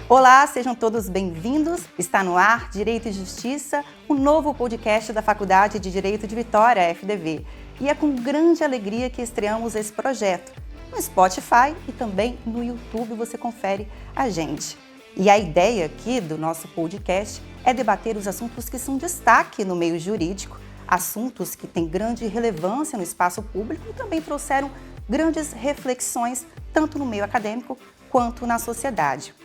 Olá, sejam todos bem-vindos. Está no ar Direito e Justiça, o novo podcast da Faculdade de Direito de Vitória, FDV. E é com grande alegria que estreamos esse projeto. No Spotify e também no YouTube você confere a gente. E a ideia aqui do nosso podcast é debater os assuntos que são destaque no meio jurídico, assuntos que têm grande relevância no espaço público e também trouxeram grandes reflexões tanto no meio acadêmico quanto na sociedade.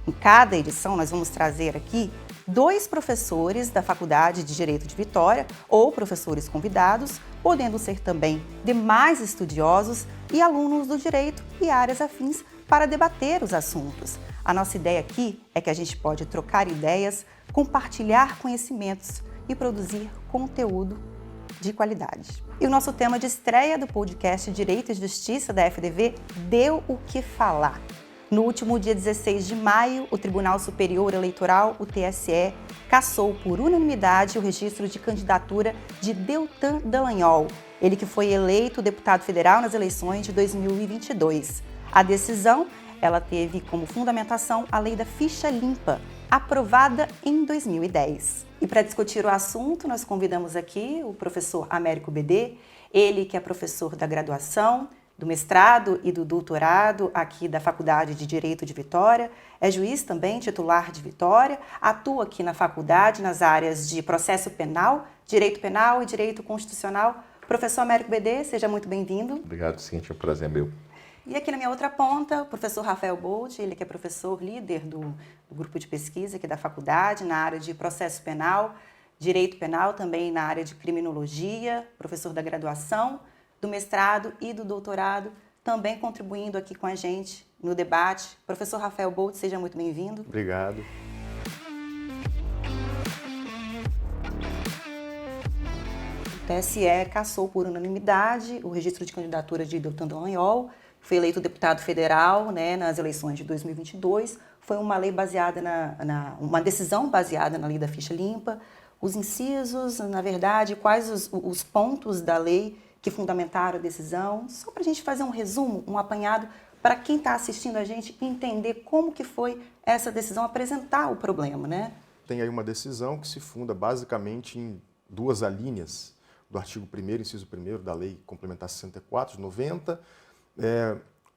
Em cada edição, nós vamos trazer aqui 2 professores da Faculdade de Direito de Vitória ou professores convidados, podendo ser também demais estudiosos e alunos do direito e áreas afins para debater os assuntos. A nossa ideia aqui é que a gente pode trocar ideias, compartilhar conhecimentos e produzir conteúdo de qualidade. E o nosso tema de estreia do podcast Direito e Justiça da FDV deu o que falar. No último dia 16 de maio, o Tribunal Superior Eleitoral, o TSE, cassou por unanimidade o registro de candidatura de Deltan Dallagnol, ele que foi eleito deputado federal nas eleições de 2022. A decisão, ela teve como fundamentação a Lei da Ficha Limpa, aprovada em 2010. E para discutir o assunto, nós convidamos aqui o professor Américo BD, ele que é professor da graduação, do mestrado e do doutorado aqui da Faculdade de Direito de Vitória, é juiz também, titular de Vitória, atua aqui na faculdade nas áreas de processo penal e direito constitucional. Professor Américo BD, seja muito bem-vindo. Obrigado, Cíntia, é um prazer meu. E aqui na minha outra ponta, o professor Rafael Bolt, ele que é professor líder do grupo de pesquisa aqui da faculdade na área de processo penal, direito penal, também na área de criminologia, professor da graduação, do mestrado e do doutorado, também contribuindo aqui com a gente no debate. Professor Rafael Bolt, seja muito bem-vindo. Obrigado. O TSE cassou por unanimidade o registro de candidatura de Deltan Dallagnol, foi eleito deputado federal, nas eleições de 2022. Foi uma lei baseada uma decisão baseada na Lei da Ficha Limpa. Os incisos, na verdade, quais os pontos da lei que fundamentaram a decisão, só para a gente fazer um resumo, um apanhado, para quem está assistindo a gente entender como que foi essa decisão, apresentar o problema, né? Tem aí uma decisão que se funda basicamente em 2 alíneas do artigo 1º, inciso 1º da Lei Complementar 64 de 90.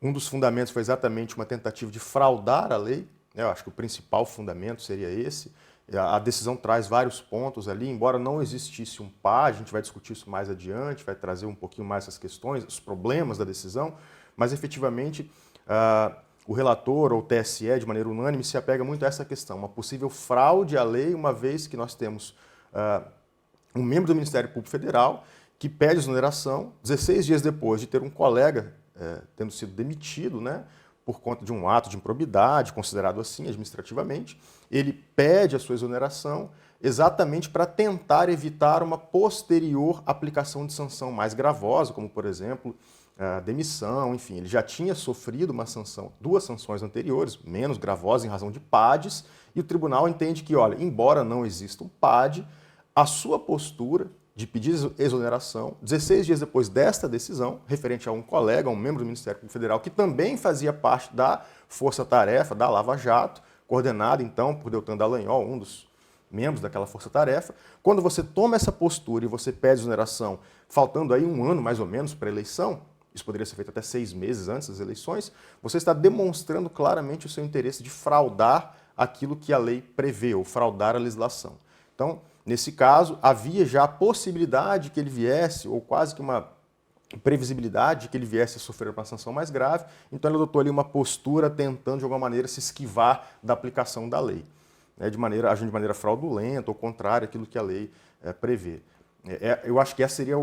Um dos fundamentos foi exatamente uma tentativa de fraudar a lei, eu acho que o principal fundamento seria esse. A decisão traz vários pontos ali, embora não existisse um par, a gente vai discutir isso mais adiante, vai trazer um pouquinho mais essas questões, os problemas da decisão, mas efetivamente o relator ou o TSE, de maneira unânime, se apega muito a essa questão, uma possível fraude à lei, uma vez que nós temos um membro do Ministério Público Federal que pede exoneração 16 dias depois de ter um colega tendo sido demitido, por conta de um ato de improbidade, considerado assim administrativamente. Ele pede a sua exoneração exatamente para tentar evitar uma posterior aplicação de sanção mais gravosa, como, por exemplo, a demissão, enfim. Ele já tinha sofrido uma sanção, 2 sanções anteriores, menos gravosas em razão de PADs, e o tribunal entende que, olha, embora não exista um PAD, a sua postura de pedir exoneração, 16 dias depois desta decisão, referente a um colega, um membro do Ministério Público Federal, que também fazia parte da força-tarefa da Lava Jato, coordenada então por Deltan Dallagnol, um dos membros daquela força-tarefa. Quando você toma essa postura e você pede exoneração, faltando aí 1 ano mais ou menos para a eleição, isso poderia ser feito até 6 meses antes das eleições, você está demonstrando claramente o seu interesse de fraudar aquilo que a lei prevê, ou fraudar a legislação. Então, nesse caso, havia já a possibilidade que ele viesse, ou quase que uma previsibilidade de que ele viesse a sofrer uma sanção mais grave, então ele adotou ali uma postura tentando, de alguma maneira, se esquivar da aplicação da lei, agindo de maneira fraudulenta ou contrária àquilo que a lei prevê. Eu acho que esse seria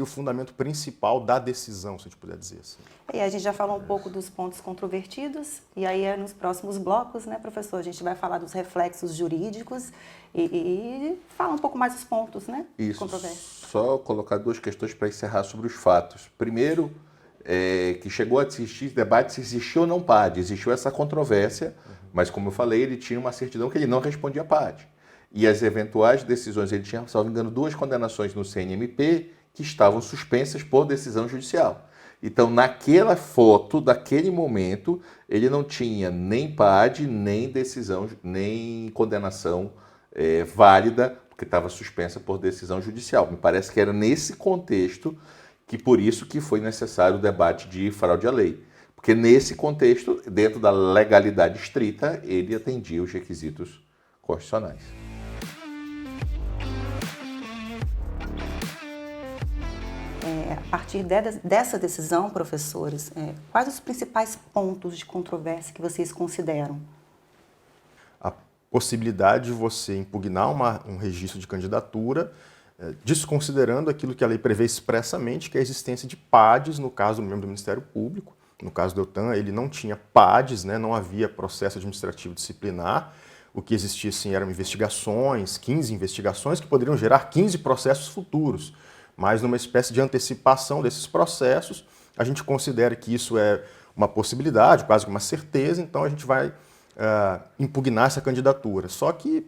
o fundamento principal da decisão, se a gente puder dizer assim. E a gente já falou um pouco dos pontos controvertidos, e aí nos próximos blocos, professor, a gente vai falar dos reflexos jurídicos e falar um pouco mais dos pontos, Isso, controversos. Só colocar 2 questões para encerrar sobre os fatos. Primeiro, que chegou a existir debate se existiu ou não PAD. Existiu essa controvérsia, mas como eu falei, ele tinha uma certidão que ele não respondia PAD. E as eventuais decisões, ele tinha, salvo engano, 2 condenações no CNMP que estavam suspensas por decisão judicial. Então, naquela foto, daquele momento, ele não tinha nem PAD, nem decisão, nem condenação válida, porque estava suspensa por decisão judicial. Me parece que era nesse contexto que por isso que foi necessário o debate de fraude à lei. Porque nesse contexto, dentro da legalidade estrita, ele atendia os requisitos constitucionais. A partir dessa decisão, professores, quais os principais pontos de controvérsia que vocês consideram? A possibilidade de você impugnar um registro de candidatura, desconsiderando aquilo que a lei prevê expressamente, que é a existência de PADs, no caso do membro do Ministério Público. No caso do Deltan, ele não tinha PADs, né, não havia processo administrativo disciplinar. O que existia, sim, eram investigações, 15 investigações, que poderiam gerar 15 processos futuros. Mas numa espécie de antecipação desses processos, a gente considera que isso é uma possibilidade, quase que uma certeza, então a gente vai impugnar essa candidatura. Só que,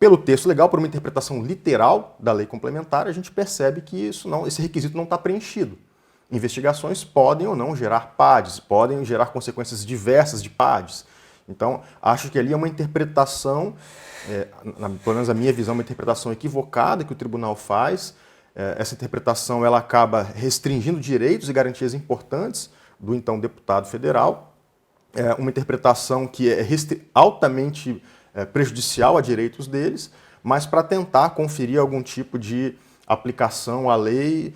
pelo texto legal, por uma interpretação literal da lei complementar, a gente percebe que esse requisito não está preenchido. Investigações podem ou não gerar PADs, podem gerar consequências diversas de PADs. Então, acho que ali é uma interpretação, pelo menos a minha visão, uma interpretação equivocada que o tribunal faz. Essa interpretação ela acaba restringindo direitos e garantias importantes do então deputado federal. Uma interpretação que é altamente prejudicial a direitos deles, mas para tentar conferir algum tipo de aplicação à lei,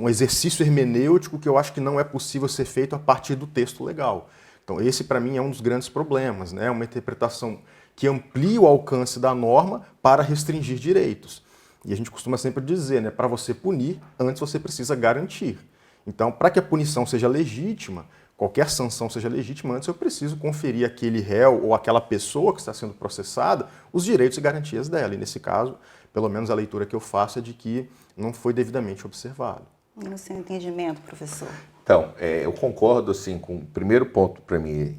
um exercício hermenêutico que eu acho que não é possível ser feito a partir do texto legal. Então, esse, para mim, é um dos grandes problemas, né? Uma interpretação que amplia o alcance da norma para restringir direitos. E a gente costuma sempre dizer, né, para você punir, antes você precisa garantir. Então, para que a punição seja legítima, qualquer sanção seja legítima, antes eu preciso conferir àquele réu ou àquela pessoa que está sendo processada os direitos e garantias dela. E nesse caso, pelo menos a leitura que eu faço é de que não foi devidamente observado. E no seu entendimento, professor? Então, eu concordo assim, com o primeiro ponto para mim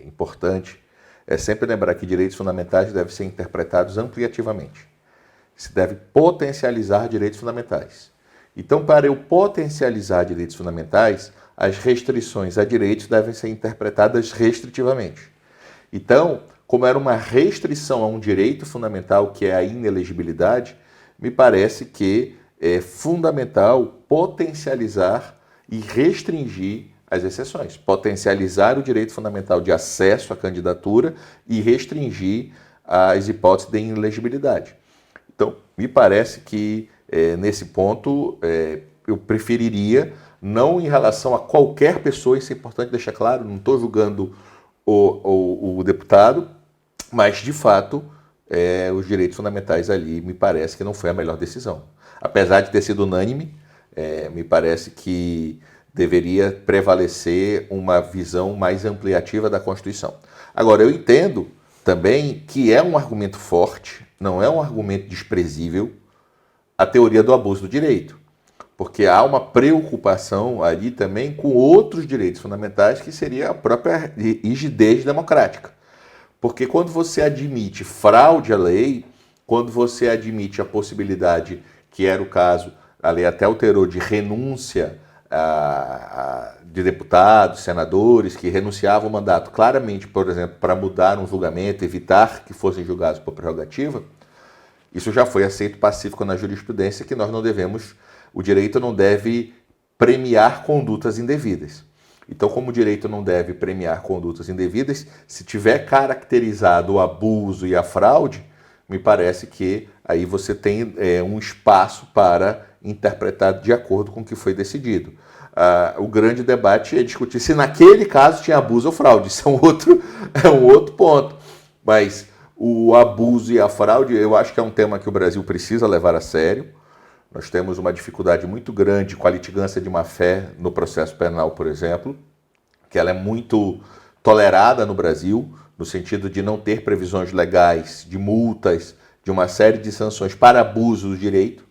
importante, é sempre lembrar que direitos fundamentais devem ser interpretados ampliativamente. Se deve potencializar direitos fundamentais. Então, para eu potencializar direitos fundamentais, as restrições a direitos devem ser interpretadas restritivamente. Então, como era uma restrição a um direito fundamental, que é a inelegibilidade, me parece que é fundamental potencializar e restringir as exceções. Potencializar o direito fundamental de acesso à candidatura e restringir as hipóteses de inelegibilidade. Então, me parece que nesse ponto eu preferiria, não em relação a qualquer pessoa, isso é importante deixar claro, não estou julgando o deputado, mas de fato os direitos fundamentais ali me parece que não foi a melhor decisão. Apesar de ter sido unânime, me parece que deveria prevalecer uma visão mais ampliativa da Constituição. Agora, eu entendo também que é um argumento forte, não é um argumento desprezível, a teoria do abuso do direito, porque há uma preocupação ali também com outros direitos fundamentais, que seria a própria rigidez democrática. Porque quando você admite fraude à lei, quando você admite a possibilidade, que era o caso, a lei até alterou, de renúncia de deputados, senadores que renunciavam ao mandato claramente, por exemplo, para mudar um julgamento, evitar que fossem julgados por prerrogativa, isso já foi aceito pacífico na jurisprudência, que nós não devemos, o direito não deve premiar condutas indevidas. Então, como o direito não deve premiar condutas indevidas, se tiver caracterizado o abuso e a fraude, me parece que aí você tem um espaço para interpretar de acordo com o que foi decidido. O grande debate é discutir se naquele caso tinha abuso ou fraude. Isso é um outro ponto. Mas o abuso e a fraude, eu acho que é um tema que o Brasil precisa levar a sério. Nós temos uma dificuldade muito grande com a litigância de má-fé no processo penal, por exemplo, que ela é muito tolerada no Brasil, no sentido de não ter previsões legais, de multas, de uma série de sanções para abuso do direito.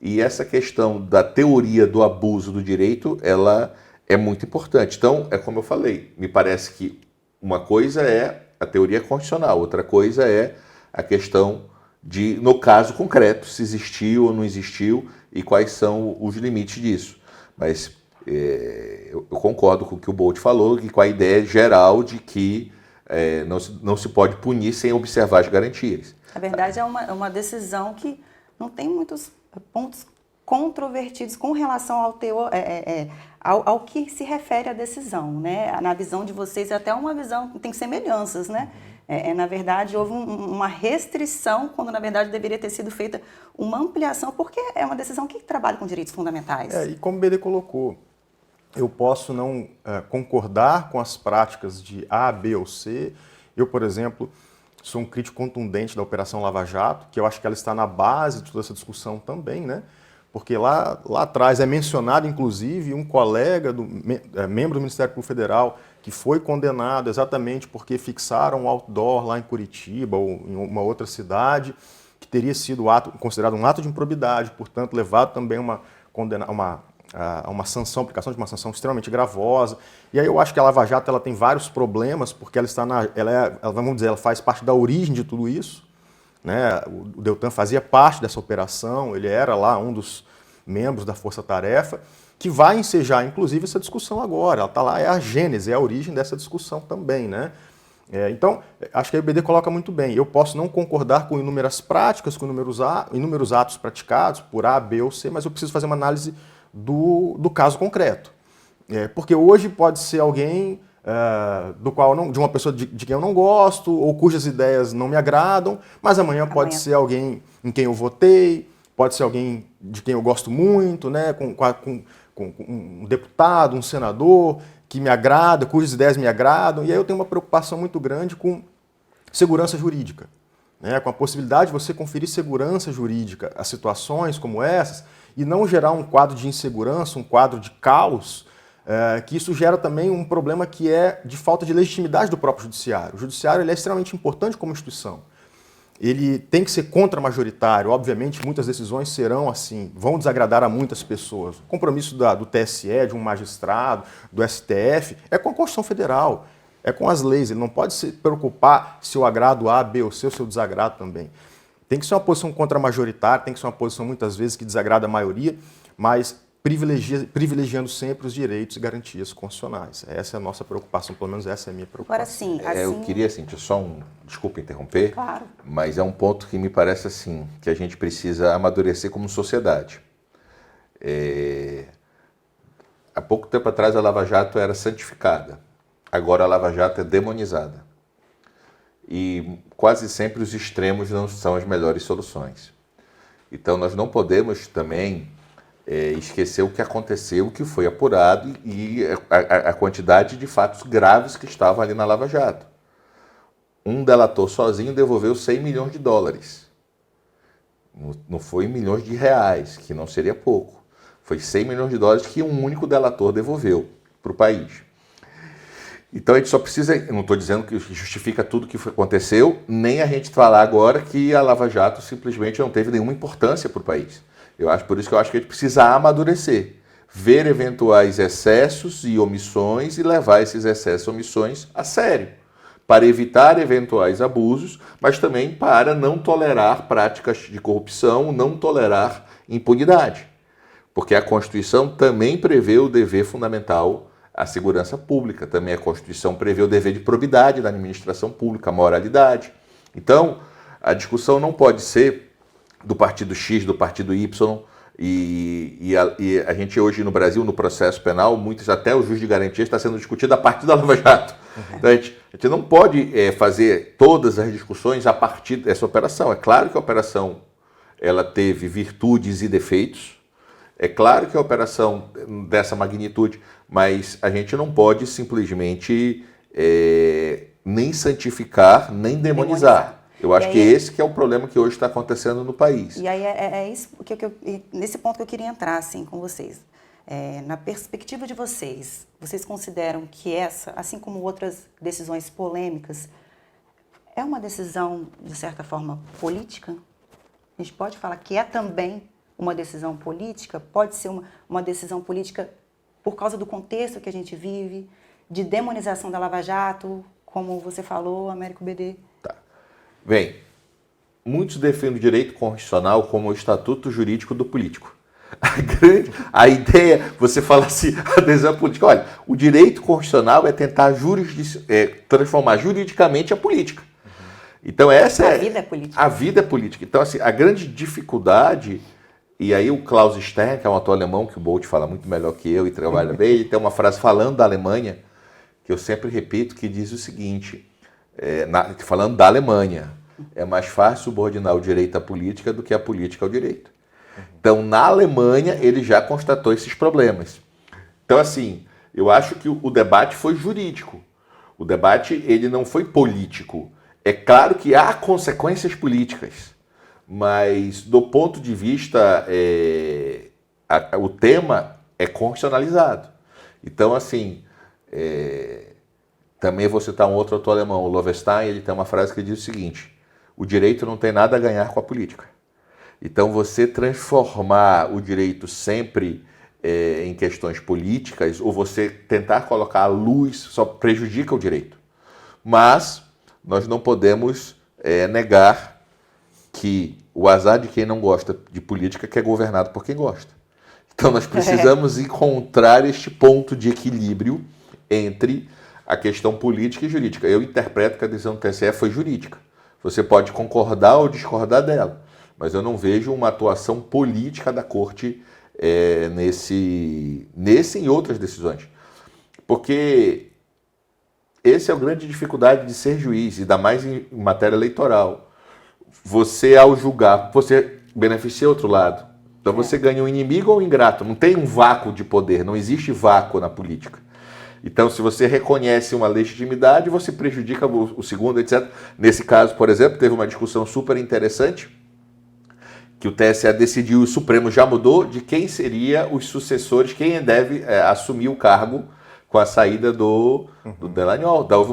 E essa questão da teoria do abuso do direito, ela é muito importante. Então, é como eu falei, me parece que uma coisa é a teoria constitucional, outra coisa é a questão de, no caso concreto, se existiu ou não existiu e quais são os limites disso. Mas eu concordo com o que o Bolt falou, que com a ideia geral de que não se pode punir sem observar as garantias. Na verdade, é uma decisão que não tem muitos pontos controvertidos com relação ao teor, ao que se refere à decisão, né? Na visão de vocês, é até uma visão que tem semelhanças, né? Na verdade, houve uma restrição, quando na verdade deveria ter sido feita uma ampliação, porque é uma decisão que trabalha com direitos fundamentais. E como o BD colocou, eu posso não concordar com as práticas de A, B ou C. Eu, por exemplo, sou um crítico contundente da Operação Lava Jato, que eu acho que ela está na base de toda essa discussão também, né? Porque lá atrás é mencionado, inclusive, um colega, membro do Ministério Público Federal, que foi condenado exatamente porque fixaram um outdoor lá em Curitiba ou em uma outra cidade, que teria sido considerado um ato de improbidade, portanto, levado também a uma sanção, aplicação de uma sanção extremamente gravosa. E aí eu acho que a Lava Jato ela tem vários problemas, porque ela faz parte da origem de tudo isso. Né? O Deltan fazia parte dessa operação, ele era lá um dos membros da Força Tarefa, que vai ensejar, inclusive, essa discussão agora. Ela está lá, é a gênese, é a origem dessa discussão também. Né? Então, acho que a IBD coloca muito bem. Eu posso não concordar com inúmeras práticas, com inúmeros atos praticados por A, B ou C, mas eu preciso fazer uma análise do caso concreto. Porque hoje pode ser alguém de uma pessoa de quem eu não gosto, ou cujas ideias não me agradam, mas amanhã pode ser alguém em quem eu votei, pode ser alguém de quem eu gosto muito, né, com um deputado, um senador que me agrada, cujas ideias me agradam, e aí eu tenho uma preocupação muito grande com segurança jurídica, né, com a possibilidade de você conferir segurança jurídica a situações como essas e não gerar um quadro de insegurança, um quadro de caos, que isso gera também um problema que é de falta de legitimidade do próprio judiciário. O judiciário ele é extremamente importante como instituição. Ele tem que ser contra-majoritário, obviamente muitas decisões serão assim, vão desagradar a muitas pessoas. O compromisso do TSE, de um magistrado, do STF, é com a Constituição Federal, é com as leis. Ele não pode se preocupar se eu agrado A, B ou C, ou se eu desagrado também. Tem que ser uma posição contra-majoritária, tem que ser uma posição muitas vezes que desagrada a maioria, mas privilegiando sempre os direitos e garantias constitucionais. Essa é a nossa preocupação, pelo menos essa é a minha preocupação. Agora sim, eu queria, assim, desculpa interromper, claro, mas é um ponto que me parece assim, que a gente precisa amadurecer como sociedade. Há pouco tempo atrás a Lava Jato era santificada, agora a Lava Jato é demonizada. E quase sempre os extremos não são as melhores soluções. Então nós não podemos também esquecer o que aconteceu, o que foi apurado e a quantidade de fatos graves que estavam ali na Lava Jato. Um delator sozinho devolveu 100 milhões de dólares. Não foi milhões de reais, que não seria pouco. Foi 100 milhões de dólares que um único delator devolveu para o país. Então a gente só precisa, eu não estou dizendo que justifica tudo o que aconteceu, nem a gente falar agora que a Lava Jato simplesmente não teve nenhuma importância para o país. Por isso que eu acho que a gente precisa amadurecer, ver eventuais excessos e omissões e levar esses excessos e omissões a sério, para evitar eventuais abusos, mas também para não tolerar práticas de corrupção, não tolerar impunidade. Porque a Constituição também prevê o dever fundamental à segurança pública, também a Constituição prevê o dever de probidade da administração pública, a moralidade. Então, a discussão não pode ser do partido X, do partido Y, e a gente hoje no Brasil, no processo penal, até o juiz de garantia está sendo discutido a partir da Lava Jato. Então a gente não pode fazer todas as discussões a partir dessa operação. É claro que a operação ela teve virtudes e defeitos, é claro que a operação dessa magnitude, mas a gente não pode simplesmente nem santificar, nem demonizar. Eu acho que esse que é o problema que hoje está acontecendo no país. E aí é isso nesse ponto que eu queria entrar assim, com vocês. Na perspectiva de vocês, vocês consideram que essa, assim como outras decisões polêmicas, é uma decisão, de certa forma, política? A gente pode falar que é também uma decisão política? Pode ser uma decisão política por causa do contexto que a gente vive, de demonização da Lava Jato, como você falou, Américo BD? Bem, muitos defendem o direito constitucional como o estatuto jurídico do político. A ideia, você fala assim, adesão política. Olha, o direito constitucional é tentar transformar juridicamente a política. Então essa A vida é política. A vida é política. Então, assim, a grande dificuldade, e aí o Klaus Stern, que é um autor alemão, que o Bolt fala muito melhor que eu e trabalha bem, ele tem uma frase falando da Alemanha, que eu sempre repito, que diz o seguinte, falando da Alemanha, é mais fácil subordinar o direito à política do que a política ao direito. Então, na Alemanha, ele já constatou esses problemas. Então, assim, eu acho que o debate foi jurídico. O debate, ele não foi político. É claro que há consequências políticas, mas do ponto de vista, o tema é constitucionalizado. Então, assim, também vou citar um outro autor alemão, o Lowenstein, ele tem uma frase que diz o seguinte, o direito não tem nada a ganhar com a política. Então, você transformar o direito sempre em questões políticas, ou você tentar colocar a luz, só prejudica o direito. Mas nós não podemos negar que o azar de quem não gosta de política que é governado por quem gosta. Então, nós precisamos encontrar este ponto de equilíbrio entre a questão política e jurídica. Eu interpreto que a decisão do TSE foi jurídica. Você pode concordar ou discordar dela, mas eu não vejo uma atuação política da Corte nesse e outras decisões. Porque essa é a grande dificuldade de ser juiz, ainda mais em matéria eleitoral. Você, ao julgar, você beneficia o outro lado. Então você ganha um inimigo ou um ingrato. Não tem um vácuo de poder, não existe vácuo na política. Então, se você reconhece uma legitimidade, você prejudica o segundo, etc. Nesse caso, por exemplo, teve uma discussão super interessante, que o TSE decidiu, o Supremo já mudou, de quem seria os sucessores, quem deve assumir o cargo com a saída do Dallagnol. Houve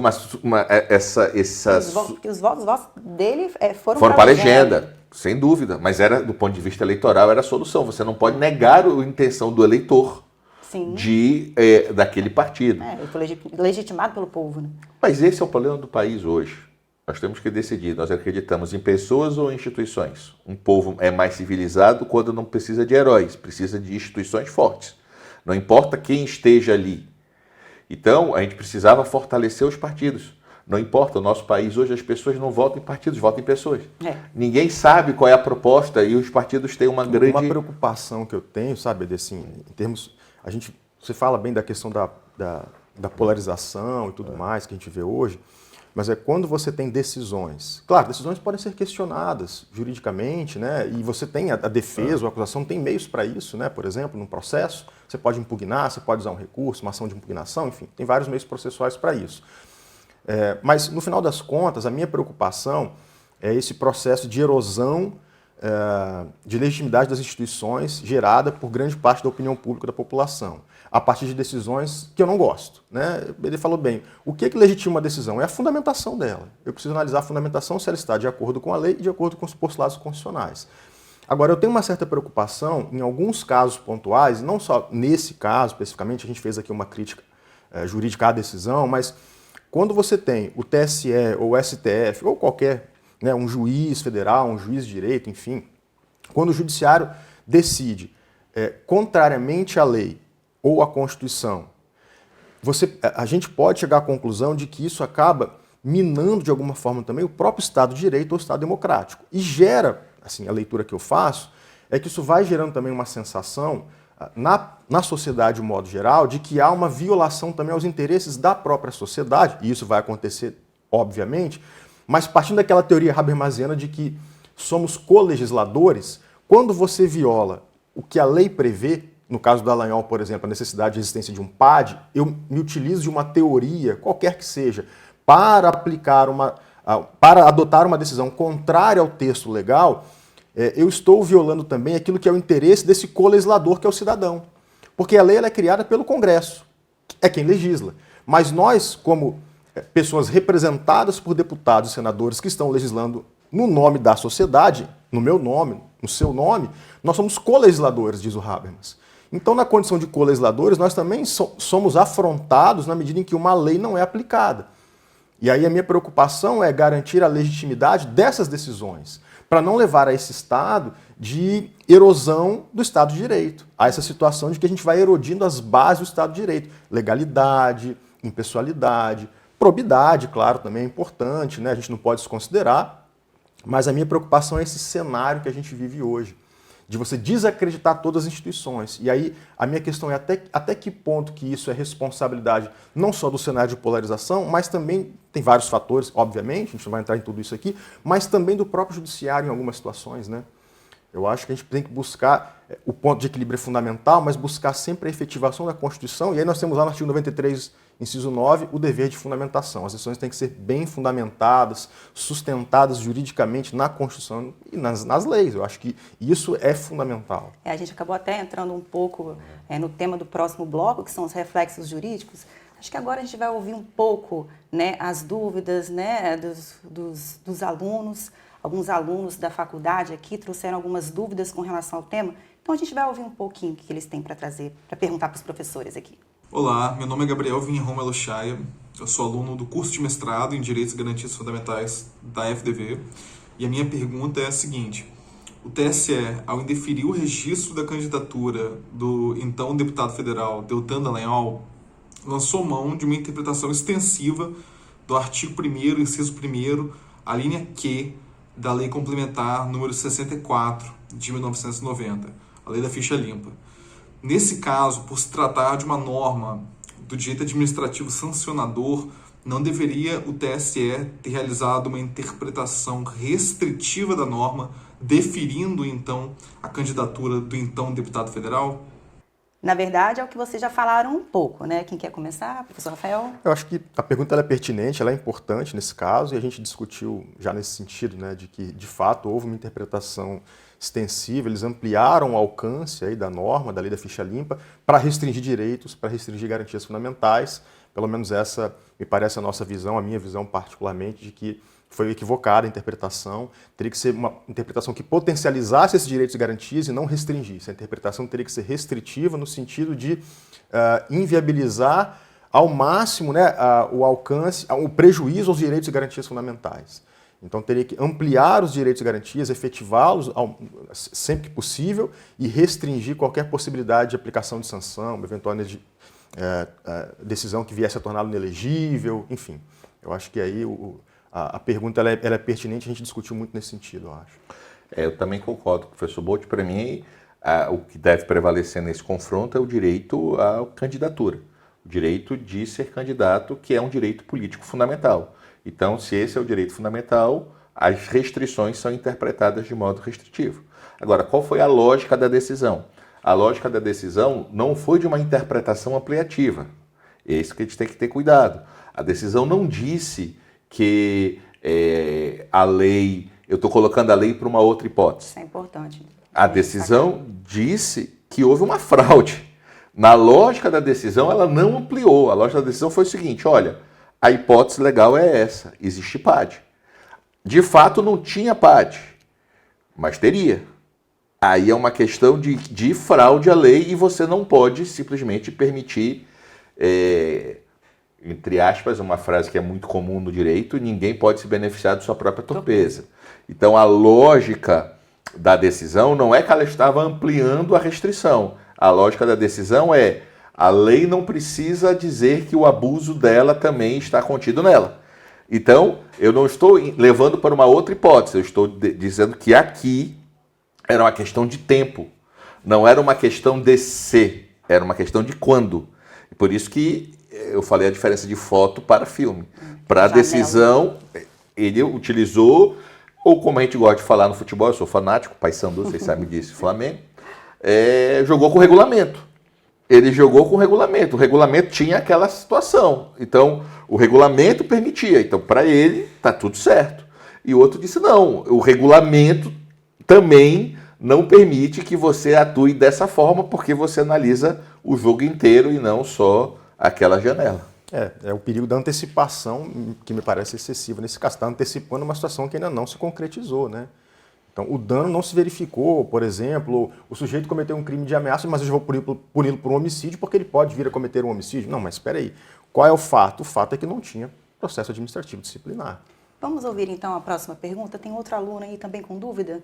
Os votos dele foram para a legenda, sem dúvida. Mas do ponto de vista eleitoral, era a solução. Você não pode negar a intenção do eleitor. Sim. Daquele partido. Ele foi legitimado pelo povo, né? Mas esse é o problema do país hoje. Nós temos que decidir, nós acreditamos em pessoas ou em instituições. Um povo é mais civilizado quando não precisa de heróis, precisa de instituições fortes. Não importa quem esteja ali. Então, a gente precisava fortalecer os partidos. Não importa, o nosso país hoje as pessoas não votam em partidos, votam em pessoas. Ninguém sabe qual é a proposta e os partidos têm uma grande... Uma preocupação que eu tenho, sabe, assim, em termos... Você fala bem da questão da polarização e tudo mais que a gente vê hoje, mas é quando você tem decisões. Claro, decisões podem ser questionadas juridicamente, né? E você tem a defesa ou a acusação, tem meios para isso, né? Por exemplo, num processo, você pode impugnar, você pode usar um recurso, uma ação de impugnação, enfim, tem vários meios processuais para isso. Mas, no final das contas, a minha preocupação é esse processo de erosão de legitimidade das instituições gerada por grande parte da opinião pública da população, a partir de decisões que eu não gosto, né? Ele falou bem, o que legitima uma decisão? É a fundamentação dela. Eu preciso analisar a fundamentação se ela está de acordo com a lei e de acordo com os postulados constitucionais. Agora, eu tenho uma certa preocupação em alguns casos pontuais, não só nesse caso especificamente, a gente fez aqui uma crítica jurídica à decisão, mas quando você tem o TSE ou o STF ou qualquer, né, um juiz federal, um juiz de direito, enfim, quando o judiciário decide contrariamente à lei ou à Constituição, a gente pode chegar à conclusão de que isso acaba minando de alguma forma também o próprio Estado de Direito ou Estado Democrático. E gera, assim, a leitura que eu faço, é que isso vai gerando também uma sensação na sociedade de um modo geral de que há uma violação também aos interesses da própria sociedade, e isso vai acontecer, obviamente, mas partindo daquela teoria habermasiana de que somos colegisladores, quando você viola o que a lei prevê, no caso do Dallagnol, por exemplo, a necessidade de existência de um PAD, eu me utilizo de uma teoria, qualquer que seja, para adotar uma decisão contrária ao texto legal, eu estou violando também aquilo que é o interesse desse colegislador, que é o cidadão. Porque a lei ela é criada pelo Congresso, é quem legisla. Mas nós, como pessoas representadas por deputados e senadores que estão legislando no nome da sociedade, no meu nome, no seu nome, nós somos colegisladores, diz o Habermas. Então, na condição de colegisladores, nós também somos afrontados na medida em que uma lei não é aplicada. E aí a minha preocupação é garantir a legitimidade dessas decisões. para não levar a esse estado de erosão do Estado de Direito, a essa situação de que a gente vai erodindo as bases do Estado de Direito, legalidade, impessoalidade, probidade, claro, também é importante, né? A gente não pode desconsiderar, mas a minha preocupação é esse cenário que a gente vive hoje, de você desacreditar todas as instituições. E aí a minha questão é até que ponto que isso é responsabilidade não só do cenário de polarização, mas também tem vários fatores, obviamente, a gente não vai entrar em tudo isso aqui, mas também do próprio judiciário em algumas situações, né? Eu acho que a gente tem que buscar, o ponto de equilíbrio é fundamental, mas buscar sempre a efetivação da Constituição, e aí nós temos lá no artigo 93, inciso 9, o dever de fundamentação. As decisões têm que ser bem fundamentadas, sustentadas juridicamente na Constituição e nas leis. Eu acho que isso é fundamental. A gente acabou até entrando um pouco no tema do próximo bloco, que são os reflexos jurídicos. Acho que agora a gente vai ouvir um pouco, né, as dúvidas, né, dos alunos. Alguns alunos da faculdade aqui trouxeram algumas dúvidas com relação ao tema. Então a gente vai ouvir um pouquinho o que eles têm para trazer, para perguntar para os professores aqui. Olá, meu nome é Gabriel Vinha Elochaia, eu sou aluno do curso de mestrado em Direitos e Garantias Fundamentais da FDV, e a minha pergunta é a seguinte: o TSE, ao indeferir o registro da candidatura do então deputado federal Deltan Dallagnol, lançou mão de uma interpretação extensiva do artigo 1º, inciso 1º, a linha Q da Lei Complementar número 64 de 1990, a Lei da Ficha Limpa. Nesse caso, por se tratar de uma norma do direito administrativo sancionador, não deveria o TSE ter realizado uma interpretação restritiva da norma, deferindo, então, a candidatura do então deputado federal? Na verdade, é o que vocês já falaram um pouco, né? Quem quer começar? Professor Rafael? Eu acho que a pergunta ela é pertinente, ela é importante nesse caso, e a gente discutiu já nesse sentido, né, de que, de fato, houve uma interpretação extensiva, eles ampliaram o alcance aí da norma, da Lei da Ficha Limpa, para restringir direitos, para restringir garantias fundamentais. Pelo menos essa me parece a nossa visão, a minha visão particularmente, de que foi equivocada a interpretação. Teria que ser uma interpretação que potencializasse esses direitos e garantias e não restringisse. A interpretação teria que ser restritiva no sentido de inviabilizar ao máximo, né, o alcance, o prejuízo aos direitos e garantias fundamentais. Então teria que ampliar os direitos e garantias, efetivá-los sempre que possível e restringir qualquer possibilidade de aplicação de sanção, uma eventual decisão que viesse a torná-lo inelegível, enfim. Eu acho que aí a pergunta ela é pertinente, a gente discutiu muito nesse sentido, eu acho. Eu também concordo com o professor Bolt. Para mim, o que deve prevalecer nesse confronto é o direito à candidatura, o direito de ser candidato, que é um direito político fundamental. Então, se esse é o direito fundamental, as restrições são interpretadas de modo restritivo. Agora, qual foi a lógica da decisão? A lógica da decisão não foi de uma interpretação ampliativa. É isso que a gente tem que ter cuidado. A decisão não disse que a lei... Eu estou colocando a lei para uma outra hipótese. Isso é importante. A decisão disse que houve uma fraude. Na lógica da decisão, ela não ampliou. A lógica da decisão foi o seguinte: olha, a hipótese legal é essa, existe PAD. De fato, não tinha PAD, mas teria. Aí é uma questão de fraude à lei e você não pode simplesmente permitir, entre aspas, uma frase que é muito comum no direito: ninguém pode se beneficiar de sua própria torpeza. Então, a lógica da decisão não é que ela estava ampliando a restrição. A lógica da decisão é: a lei não precisa dizer que o abuso dela também está contido nela. Então, eu não estou levando para uma outra hipótese, eu estou dizendo que aqui era uma questão de tempo, não era uma questão de se, era uma questão de quando. Por isso que eu falei a diferença de foto para filme. Para a decisão, ele utilizou, ou como a gente gosta de falar no futebol, eu sou fanático, Paysandu, vocês sabem disso, Flamengo, jogou com o regulamento. Ele jogou com o regulamento tinha aquela situação, então o regulamento permitia, então para ele está tudo certo. E o outro disse não, o regulamento também não permite que você atue dessa forma, porque você analisa o jogo inteiro e não só aquela janela. É o perigo da antecipação que me parece excessivo nesse caso, está antecipando uma situação que ainda não se concretizou, né? Então, o dano não se verificou, por exemplo, o sujeito cometeu um crime de ameaça, mas eu vou puni-lo por um homicídio porque ele pode vir a cometer um homicídio. Não, mas espera aí, qual é o fato? O fato é que não tinha processo administrativo disciplinar. Vamos ouvir então a próxima pergunta. Tem outra aluna aí também com dúvida?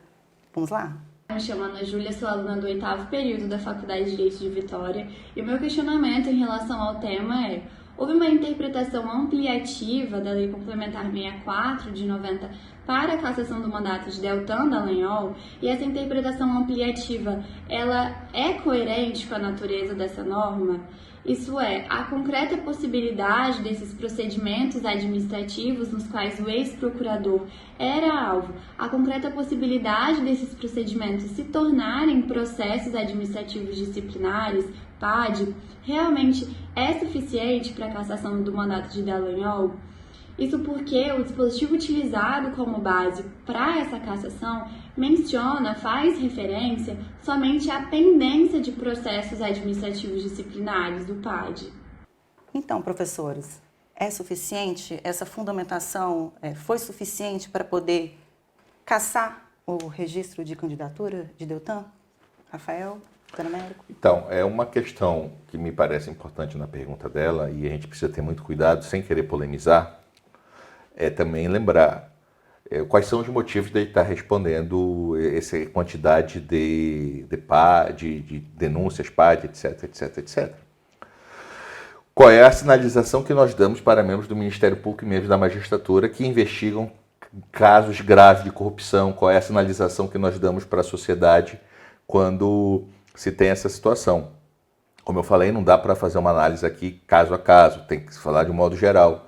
Vamos lá? Me chamo Ana Júlia, sou aluna do 8º período da Faculdade de Direito de Vitória e o meu questionamento em relação ao tema é: houve uma interpretação ampliativa da Lei Complementar 64 de 90 para a cassação do mandato de Deltan Dallagnol, e essa interpretação ampliativa, ela é coerente com a natureza dessa norma? Isso é, a concreta possibilidade desses procedimentos administrativos nos quais o ex-procurador era alvo, a concreta possibilidade desses procedimentos se tornarem processos administrativos disciplinares, PAD, realmente é suficiente para a cassação do mandato de Dallagnol? Isso porque o dispositivo utilizado como base para essa cassação faz referência somente à pendência de processos administrativos disciplinares do PAD. Então, professores, é suficiente? Essa fundamentação foi suficiente para poder cassar o registro de candidatura de Deltan? Rafael, doutor Américo? Então, é uma questão que me parece importante na pergunta dela, e a gente precisa ter muito cuidado, sem querer polemizar, é também lembrar quais são os motivos de ele estar respondendo essa quantidade de denúncias, PAD, etc, etc, etc. Qual é a sinalização que nós damos para membros do Ministério Público e membros da magistratura que investigam casos graves de corrupção? Qual é a sinalização que nós damos para a sociedade quando se tem essa situação? Como eu falei, não dá para fazer uma análise aqui caso a caso, tem que se falar de um modo geral.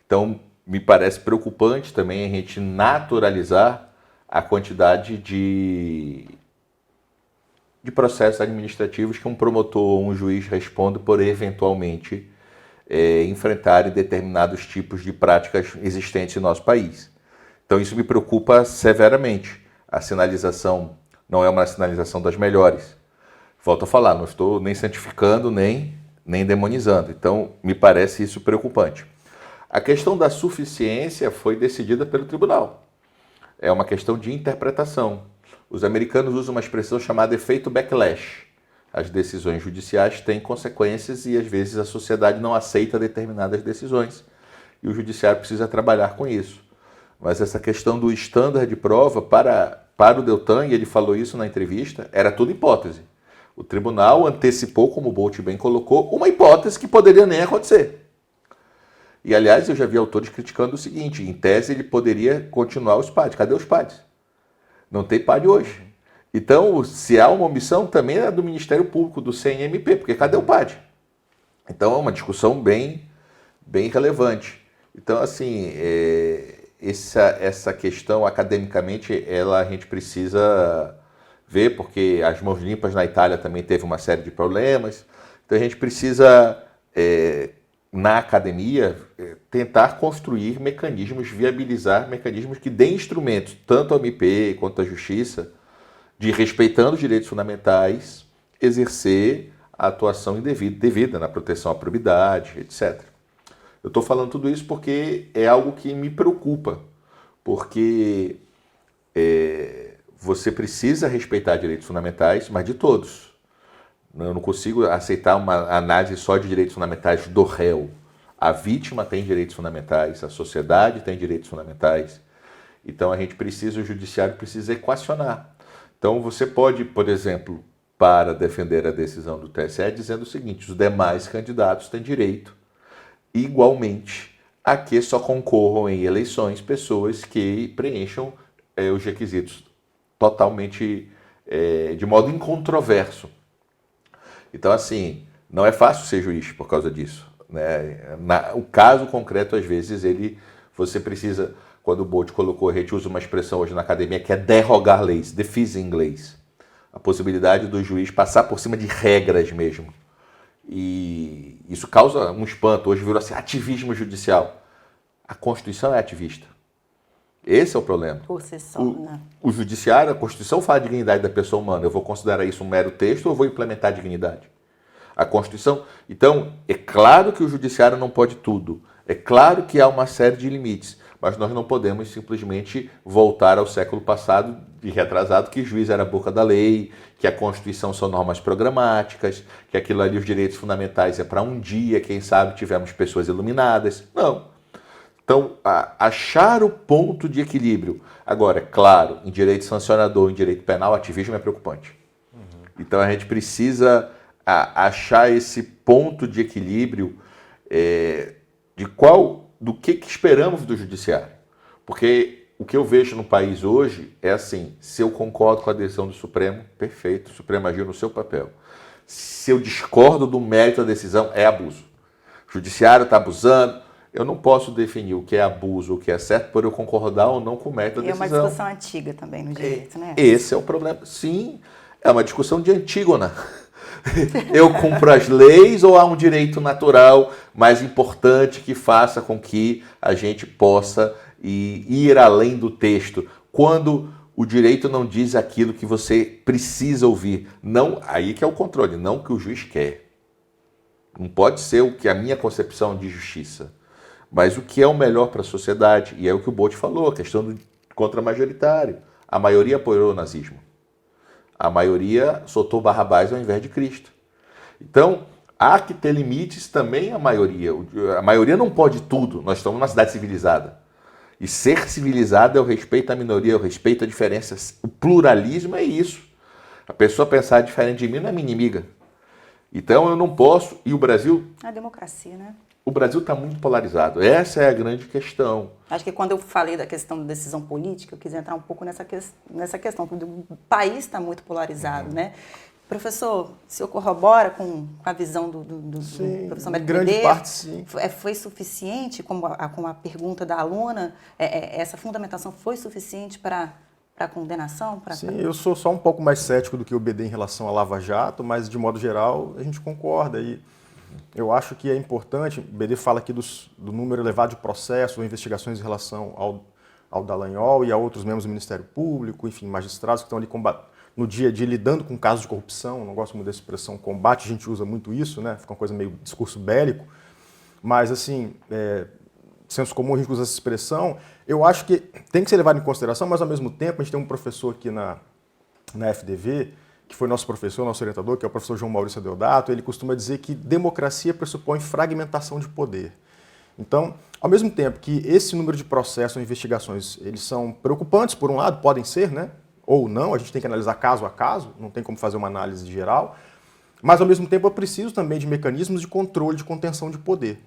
Então, me parece preocupante também a gente naturalizar a quantidade de processos administrativos que um promotor ou um juiz responde por eventualmente enfrentarem determinados tipos de práticas existentes em nosso país. Então isso me preocupa severamente. A sinalização não é uma sinalização das melhores. Volto a falar, não estou nem santificando nem demonizando. Então me parece isso preocupante. A questão da suficiência foi decidida pelo tribunal. É uma questão de interpretação. Os americanos usam uma expressão chamada efeito backlash. As decisões judiciais têm consequências e, às vezes, a sociedade não aceita determinadas decisões. E o judiciário precisa trabalhar com isso. Mas essa questão do estándar de prova para o Deltan, e ele falou isso na entrevista, era tudo hipótese. O tribunal antecipou, como o Bolt bem colocou, uma hipótese que poderia nem acontecer. E, aliás, eu já vi autores criticando o seguinte: em tese ele poderia continuar os PADs. Cadê os PADs? Não tem PAD hoje. Então, se há uma omissão, também é do Ministério Público, do CNMP, porque cadê o PAD? Então, é uma discussão bem relevante. Então, assim, essa questão, academicamente, a gente precisa ver, porque as mãos limpas na Itália também teve uma série de problemas. Então, a gente precisa... na academia, tentar construir mecanismos, viabilizar mecanismos que deem instrumentos, tanto ao MP quanto à Justiça, de, respeitando os direitos fundamentais, exercer a atuação devida na proteção à probidade, etc. Eu estou falando tudo isso porque é algo que me preocupa, porque você precisa respeitar direitos fundamentais, mas de todos. Eu não consigo aceitar uma análise só de direitos fundamentais do réu. A vítima tem direitos fundamentais, a sociedade tem direitos fundamentais. Então o judiciário precisa equacionar. Então você pode, por exemplo, para defender a decisão do TSE, dizendo o seguinte: os demais candidatos têm direito, igualmente, a que só concorram em eleições pessoas que preencham os requisitos totalmente, de modo incontroverso. Então, assim, não é fácil ser juiz por causa disso, né? O caso concreto, às vezes, você precisa, quando o Bolt colocou, a gente usa uma expressão hoje na academia que é derrogar leis, defease em inglês. A possibilidade do juiz passar por cima de regras mesmo. E isso causa um espanto. Hoje virou assim, ativismo judicial. A Constituição é ativista. Esse é o problema. Por si só, né? O judiciário, a Constituição fala de dignidade da pessoa humana. Eu vou considerar isso um mero texto ou eu vou implementar a dignidade? A Constituição... Então, é claro que o judiciário não pode tudo. É claro que há uma série de limites. Mas nós não podemos simplesmente voltar ao século passado e retrasado, que juiz era a boca da lei, que a Constituição são normas programáticas, que aquilo ali, os direitos fundamentais, é para um dia, quem sabe tivemos pessoas iluminadas. Não. Então, achar o ponto de equilíbrio. Agora, é claro, em direito sancionador, em direito penal, ativismo é preocupante. Então, a gente precisa achar esse ponto de equilíbrio do que esperamos do judiciário. Porque o que eu vejo no país hoje é assim, se eu concordo com a decisão do Supremo, perfeito, o Supremo agiu no seu papel. Se eu discordo do mérito da decisão, é abuso. O judiciário está abusando, eu não posso definir o que é abuso, o que é certo, por eu concordar ou não com o mérito da decisão. É uma discussão antiga também no direito, né? Esse é o problema. Sim, é uma discussão de Antígona. Eu cumpro as leis ou há um direito natural mais importante que faça com que a gente possa ir além do texto? Quando o direito não diz aquilo que você precisa ouvir. Não, aí que é o controle, não o que o juiz quer. Não pode ser o que a minha concepção de justiça, mas o que é o melhor para a sociedade. E é o que o Bolt falou, a questão do contra-majoritário. A maioria apoiou o nazismo. A maioria soltou Barrabás ao invés de Cristo. Então, há que ter limites também à maioria. A maioria não pode tudo. Nós estamos numa cidade civilizada. E ser civilizado é o respeito à minoria, é o respeito à diferença. O pluralismo é isso. A pessoa pensar diferente de mim não é minha inimiga. Então, eu não posso... E o Brasil... A democracia, né? O Brasil está muito polarizado. Essa é a grande questão. Acho que quando eu falei da questão da decisão política, eu quis entrar um pouco nessa questão, porque o país está muito polarizado, né? Professor, o senhor corrobora com a visão do sim, professor em Mérico grande Medeiros? parte, sim. Foi suficiente, com a pergunta da aluna, essa fundamentação foi suficiente para a condenação? Sim, eu sou só um pouco mais cético do que o BD em relação à Lava Jato, mas, de modo geral, a gente concorda. E eu acho que é importante, o BD fala aqui do número elevado de processos ou investigações em relação ao Dallagnol e a outros membros do Ministério Público, enfim, magistrados que estão ali no dia a dia lidando com casos de corrupção. Não gosto muito dessa expressão combate, a gente usa muito isso, né? Fica uma coisa meio discurso bélico. Mas, assim, senso comum a gente usa essa expressão. Eu acho que tem que ser levado em consideração, mas, ao mesmo tempo, a gente tem um professor aqui na FDV, que foi nosso professor, nosso orientador, que é o professor João Maurício Deodato. Ele costuma dizer que democracia pressupõe fragmentação de poder. Então, ao mesmo tempo que esse número de processos ou investigações, eles são preocupantes, por um lado, podem ser, né? Ou não, a gente tem que analisar caso a caso, não tem como fazer uma análise geral, mas, ao mesmo tempo, eu preciso também de mecanismos de controle, de contenção de poder.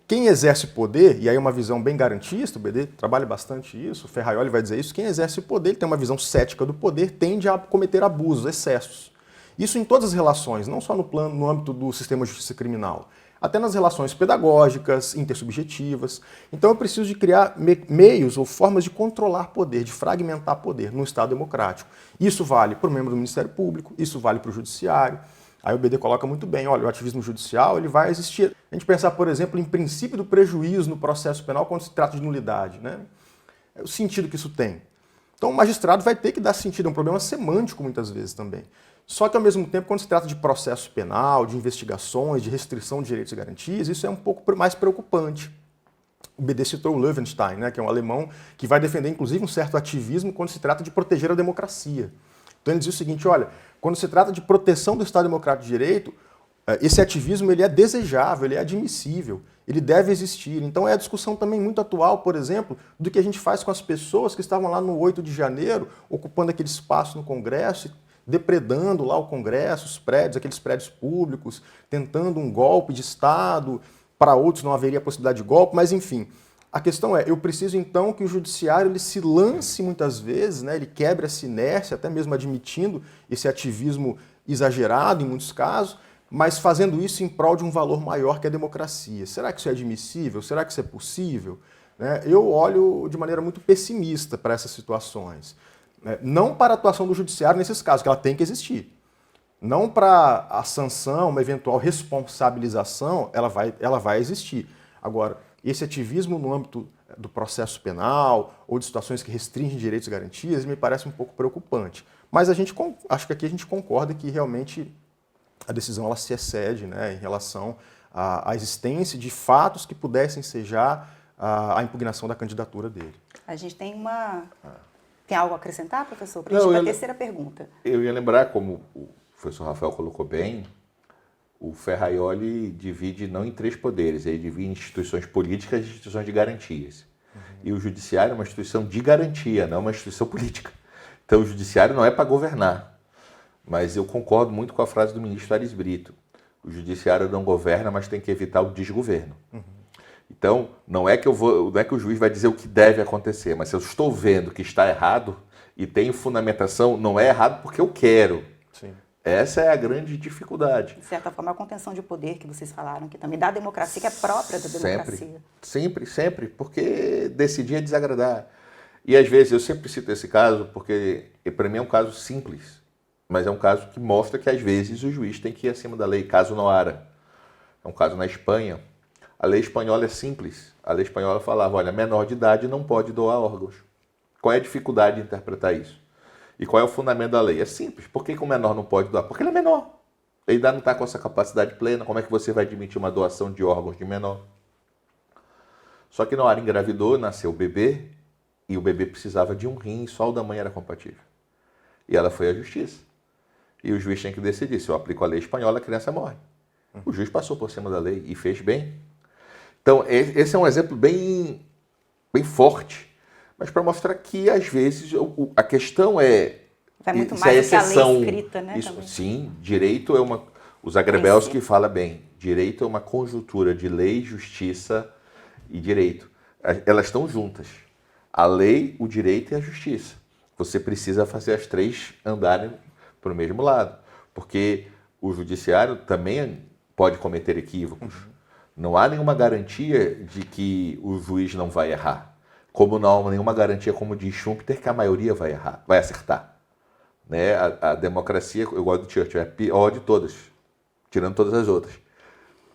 Quem exerce poder, e aí uma visão bem garantista, o BD trabalha bastante isso, o Ferraioli vai dizer isso, quem exerce poder, ele tem uma visão cética do poder, tende a cometer abusos, excessos. Isso em todas as relações, não só no âmbito do sistema de justiça criminal, até nas relações pedagógicas, intersubjetivas. Então eu preciso de criar meios ou formas de controlar poder, de fragmentar poder no Estado democrático. Isso vale para o membro do Ministério Público, isso vale para o Judiciário. Aí o BD coloca muito bem, olha, o ativismo judicial ele vai existir. A gente pensar, por exemplo, em princípio do prejuízo no processo penal quando se trata de nulidade, né? É o sentido que isso tem. Então o magistrado vai ter que dar sentido, é um problema semântico muitas vezes também. Só que, ao mesmo tempo, quando se trata de processo penal, de investigações, de restrição de direitos e garantias, isso é um pouco mais preocupante. O BD citou o Löwenstein, né, que é um alemão que vai defender, inclusive, um certo ativismo quando se trata de proteger a democracia. Então ele diz o seguinte, olha, quando se trata de proteção do Estado Democrático de Direito, esse ativismo ele é desejável, ele é admissível, ele deve existir. Então é a discussão também muito atual, por exemplo, do que a gente faz com as pessoas que estavam lá no 8 de janeiro, ocupando aquele espaço no Congresso, depredando lá o Congresso, os prédios, aqueles prédios públicos, tentando um golpe de Estado, para outros não haveria possibilidade de golpe, mas enfim. A questão é, eu preciso então que o judiciário ele se lance muitas vezes, né, ele quebre essa inércia, até mesmo admitindo esse ativismo exagerado em muitos casos, mas fazendo isso em prol de um valor maior que a democracia. Será que isso é admissível? Será que isso é possível? Né? Eu olho de maneira muito pessimista para essas situações. Não para a atuação do judiciário nesses casos, que ela tem que existir. Não para a sanção, uma eventual responsabilização, ela vai existir. Agora, esse ativismo no âmbito do processo penal ou de situações que restringem direitos e garantias me parece um pouco preocupante. Mas acho que aqui a gente concorda que realmente a decisão ela se excede, né, em relação à existência de fatos que pudessem ensejar a impugnação da candidatura dele. A gente tem algo a acrescentar, professor? Para a terceira pergunta. Eu ia lembrar, como o professor Rafael colocou bem, O Ferraioli divide não em 3 poderes, ele divide em instituições políticas e instituições de garantias. E o judiciário é uma instituição de garantia, não uma instituição política. Então o judiciário não é para governar. Mas eu concordo muito com a frase do ministro Aires Brito. O judiciário não governa, mas tem que evitar o desgoverno. Então, não é que o juiz vai dizer o que deve acontecer, mas se eu estou vendo que está errado e tenho fundamentação, não é errado porque eu quero. Sim. Essa é a grande dificuldade. De certa forma, a contenção de poder que vocês falaram, que também da democracia, que é própria da democracia. Sempre, porque decidir é desagradar. E às vezes, eu sempre cito esse caso, porque para mim é um caso simples, mas é um caso que mostra que às vezes o juiz tem que ir acima da lei, caso Noara. É um caso na Espanha. A lei espanhola é simples. A lei espanhola falava, olha, menor de idade não pode doar órgãos. Qual é a dificuldade de interpretar isso? E qual é o fundamento da lei? É simples. Por que o menor não pode doar? Porque ele é menor. Ele ainda não está com essa capacidade plena. Como é que você vai admitir uma doação de órgãos de menor? Só que Noara engravidou, nasceu o bebê, e o bebê precisava de um rim, e só o da mãe era compatível. E ela foi à justiça. E o juiz tinha que decidir. Se eu aplico a lei espanhola, a criança morre. O juiz passou por cima da lei e fez bem. Então, esse é um exemplo bem forte, mas para mostrar que, às vezes, a questão é... Vai muito mais do que a lei escrita, né? Isso, sim, direito é uma... O Zagrebelski fala bem, direito é uma conjuntura de lei, justiça e direito. Elas estão juntas. A lei, o direito e a justiça. Você precisa fazer as 3 andarem para o mesmo lado, porque o judiciário também pode cometer equívocos. Não há nenhuma garantia de que o juiz não vai errar. Como não há nenhuma garantia, como diz Schumpeter, que a maioria vai errar, vai acertar. Né? A democracia, eu gosto do Churchill, é a pior de todas, tirando todas as outras.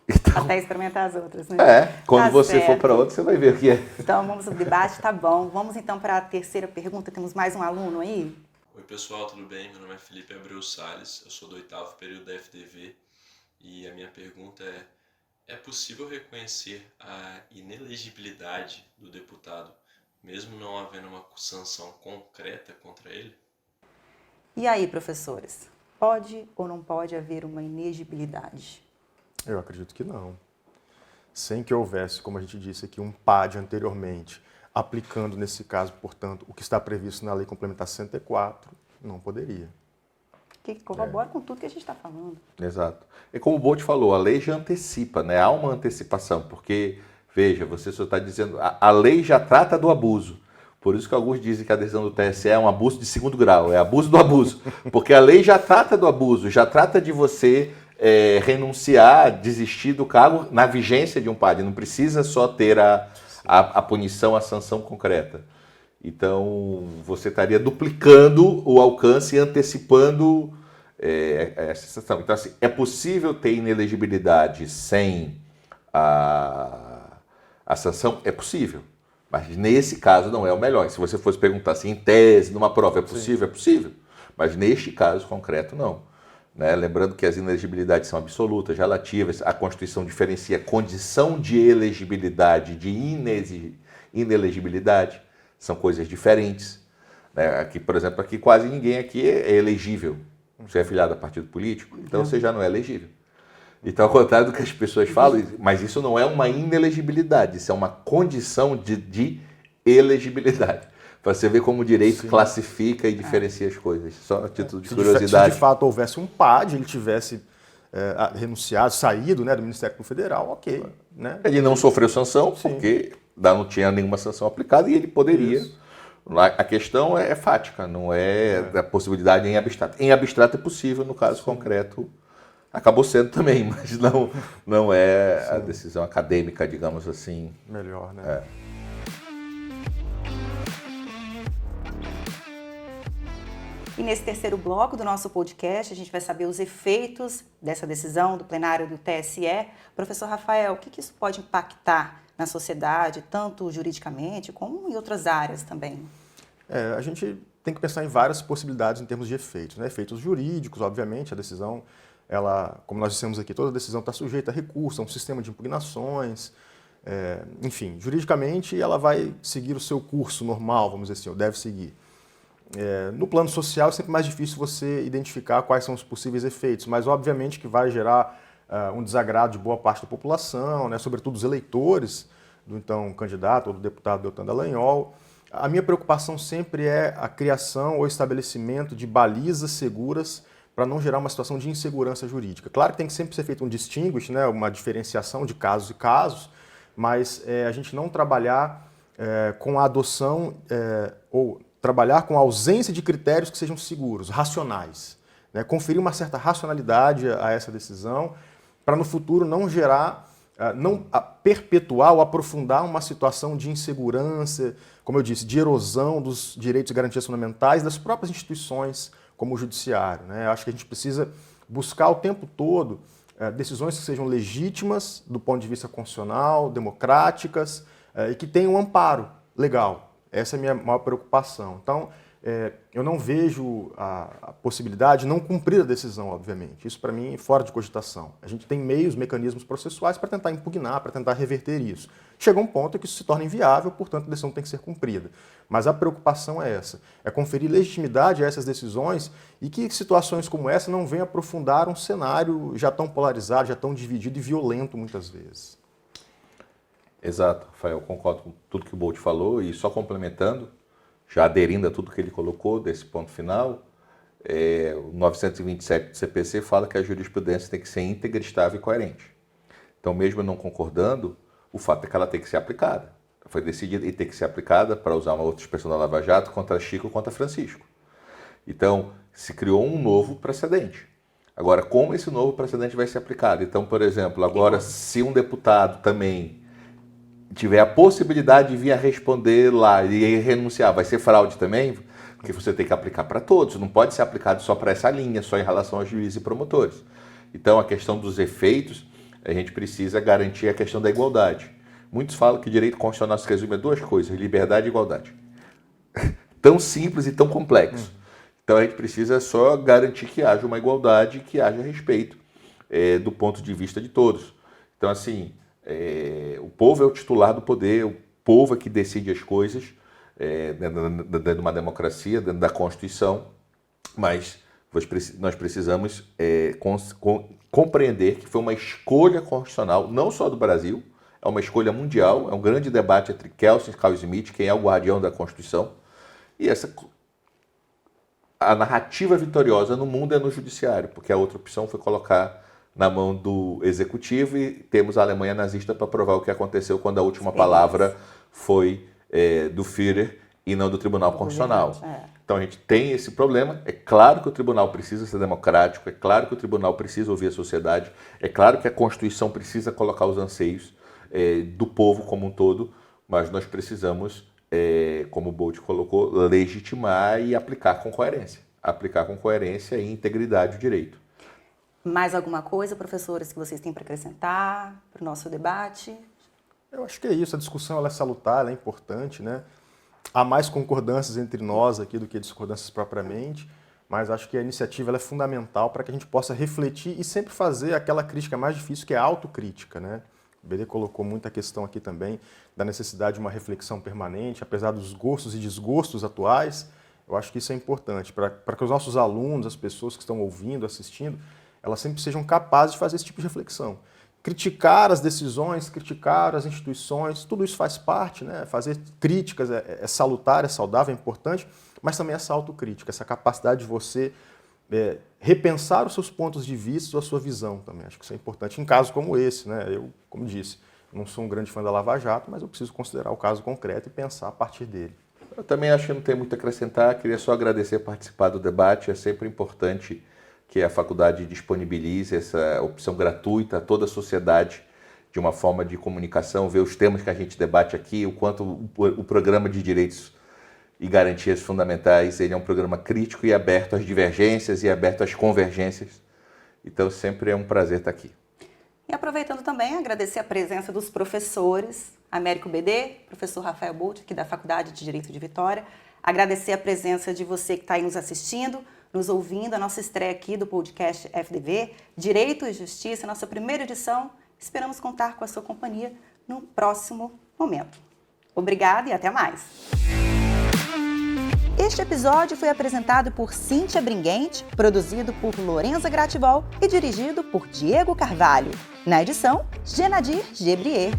Então, até experimentar as outras, né? Quando você for para outra, você vai ver o que é. Então, vamos ao debate, tá bom. Vamos então para a terceira pergunta. Temos mais um aluno aí? Oi pessoal, tudo bem? Meu nome é Felipe Abreu Salles, eu sou do 8º período da FDV e a minha pergunta é possível reconhecer a inelegibilidade do deputado, mesmo não havendo uma sanção concreta contra ele? E aí, professores, pode ou não pode haver uma inegibilidade? Eu acredito que não. Sem que houvesse, como a gente disse aqui, um PAD anteriormente, aplicando nesse caso, portanto, o que está previsto na Lei Complementar 64, não poderia. Que corrobora com tudo que a gente está falando. Exato. E como o Bolt falou, a lei já antecipa, né? Há uma antecipação, porque, veja, você só está dizendo, a lei já trata do abuso. Por isso que alguns dizem que a decisão do TSE é um abuso de 2º grau, é abuso do abuso. Porque a lei já trata do abuso, já trata de você renunciar, desistir do cargo na vigência de um PAD. Não precisa só ter a punição, a sanção concreta. Então, você estaria duplicando o alcance e antecipando essa sanção. Então, assim, é possível ter inelegibilidade sem a sanção? É possível. Mas nesse caso não é o melhor. Se você fosse perguntar assim, em tese, numa prova, é possível? Sim. É possível. Mas neste caso concreto, não. Né? Lembrando que as inelegibilidades são absolutas, relativas. A Constituição diferencia condição de elegibilidade de inelegibilidade. São coisas diferentes. Né? Aqui, por exemplo, aqui quase ninguém aqui é elegível. Você é afiliado a partido político, então você já não é elegível. Então, ao contrário do que as pessoas falam, mas isso não é uma inelegibilidade, isso é uma condição de elegibilidade. Para você ver como o direito classifica e diferencia as coisas. Só a título de curiosidade. Se de fato houvesse um PAD, ele tivesse renunciado, saído, né, do Ministério Público Federal, ok. Né? Ele não sofreu sanção, porque não tinha nenhuma sanção aplicada e ele poderia. Isso. A questão é fática, não é a possibilidade em abstrato. Em abstrato é possível, no caso concreto, acabou sendo também, mas não é a decisão acadêmica, digamos assim. Melhor, né? E nesse terceiro bloco do nosso podcast, a gente vai saber os efeitos dessa decisão do plenário do TSE. Professor Rafael, o que isso pode impactar na sociedade, tanto juridicamente como em outras áreas também? A gente tem que pensar em várias possibilidades em termos de efeitos. Né? Efeitos jurídicos, obviamente, a decisão, como nós dissemos aqui, toda decisão está sujeita a recurso, a um sistema de impugnações. Enfim, juridicamente ela vai seguir o seu curso normal, vamos dizer assim, ou deve seguir. No plano social é sempre mais difícil você identificar quais são os possíveis efeitos, mas obviamente que vai gerar um desagrado de boa parte da população, né, sobretudo os eleitores do então candidato ou do deputado Deltan Dallagnol. A minha preocupação sempre é a criação ou estabelecimento de balizas seguras para não gerar uma situação de insegurança jurídica. Claro que tem que sempre ser feito um distinguish, né, uma diferenciação de casos e casos, mas a gente não trabalhar com a adoção ou trabalhar com a ausência de critérios que sejam seguros, racionais, né, conferir uma certa racionalidade a essa decisão para no futuro não gerar, não perpetuar ou aprofundar uma situação de insegurança, como eu disse, de erosão dos direitos e garantias fundamentais das próprias instituições, como o judiciário, né? Acho que a gente precisa buscar o tempo todo decisões que sejam legítimas do ponto de vista constitucional, democráticas e que tenham um amparo legal. Essa é a minha maior preocupação. Então, eu não vejo a possibilidade de não cumprir a decisão, obviamente. Isso, para mim, é fora de cogitação. A gente tem meios, mecanismos processuais para tentar impugnar, para tentar reverter isso. Chega um ponto em que isso se torna inviável, portanto, a decisão tem que ser cumprida. Mas a preocupação é essa, é conferir legitimidade a essas decisões e que situações como essa não venham aprofundar um cenário já tão polarizado, já tão dividido e violento muitas vezes. Exato, Rafael, concordo com tudo que o Bolt falou e só complementando, já aderindo a tudo que ele colocou desse ponto final, o 927 do CPC fala que a jurisprudência tem que ser íntegra, estável e coerente. Então, mesmo não concordando, o fato é que ela tem que ser aplicada. Foi decidida e tem que ser aplicada, para usar uma outra expressão da Lava Jato, contra Chico ou contra Francisco. Então, se criou um novo precedente. Agora, como esse novo precedente vai ser aplicado? Então, por exemplo, agora, se um deputado também tiver a possibilidade de vir a responder lá e renunciar, vai ser fraude também? Porque você tem que aplicar para todos, não pode ser aplicado só para essa linha, só em relação aos juízes e promotores. Então, a questão dos efeitos, a gente precisa garantir a questão da igualdade. Muitos falam que o direito constitucional se resume a duas coisas, liberdade e igualdade. Tão simples e tão complexo. Então, a gente precisa só garantir que haja uma igualdade, que haja respeito do ponto de vista de todos. Então, assim, o povo é o titular do poder, o povo é que decide as coisas dentro de uma democracia, dentro da Constituição, mas nós precisamos compreender que foi uma escolha constitucional, não só do Brasil, é uma escolha mundial, é um grande debate entre Kelsen e Carl Smith, quem é o guardião da Constituição, e a narrativa vitoriosa no mundo é no judiciário, porque a outra opção foi colocar na mão do executivo e temos a Alemanha nazista para provar o que aconteceu quando a última palavra foi do Führer e não do Tribunal Constitucional. Então a gente tem esse problema. É claro que o tribunal precisa ser democrático, é claro que o tribunal precisa ouvir a sociedade, é claro que a Constituição precisa colocar os anseios do povo como um todo, mas nós precisamos, como o Bolt colocou, legitimar e aplicar com coerência. Aplicar com coerência e integridade o direito. Mais alguma coisa, professores, que vocês têm para acrescentar para o nosso debate? Eu acho que é isso, a discussão ela é salutar, ela é importante, né? Há mais concordâncias entre nós aqui do que discordâncias propriamente, mas acho que a iniciativa ela é fundamental para que a gente possa refletir e sempre fazer aquela crítica mais difícil, que é a autocrítica, né? O Berê colocou muita questão aqui também da necessidade de uma reflexão permanente, apesar dos gostos e desgostos atuais, eu acho que isso é importante, para que os nossos alunos, as pessoas que estão ouvindo, assistindo, elas sempre sejam capazes de fazer esse tipo de reflexão. Criticar as decisões, criticar as instituições, tudo isso faz parte, né? Fazer críticas é salutar, é saudável, é importante, mas também essa autocrítica, essa capacidade de você repensar os seus pontos de vista, a sua visão também. Acho que isso é importante em casos como esse, né? Eu, como disse, não sou um grande fã da Lava Jato, mas eu preciso considerar o caso concreto e pensar a partir dele. Eu também acho que não tem muito a acrescentar, queria só agradecer participar do debate, é sempre importante que a faculdade disponibilize essa opção gratuita a toda a sociedade de uma forma de comunicação, ver os temas que a gente debate aqui, o quanto o programa de direitos e garantias fundamentais ele é um programa crítico e aberto às divergências e aberto às convergências. Então, sempre é um prazer estar aqui. E aproveitando também, agradecer a presença dos professores, Américo BD, professor Rafael Bolt, aqui da Faculdade de Direito de Vitória, agradecer a presença de você que está aí nos assistindo, nos ouvindo, a nossa estreia aqui do podcast FDV, Direito e Justiça, nossa primeira edição. Esperamos contar com a sua companhia no próximo momento. Obrigada e até mais! Este episódio foi apresentado por Cíntia Bringuente, produzido por Lorenza Grativol e dirigido por Diego Carvalho. Na edição, Genadir Gebrier.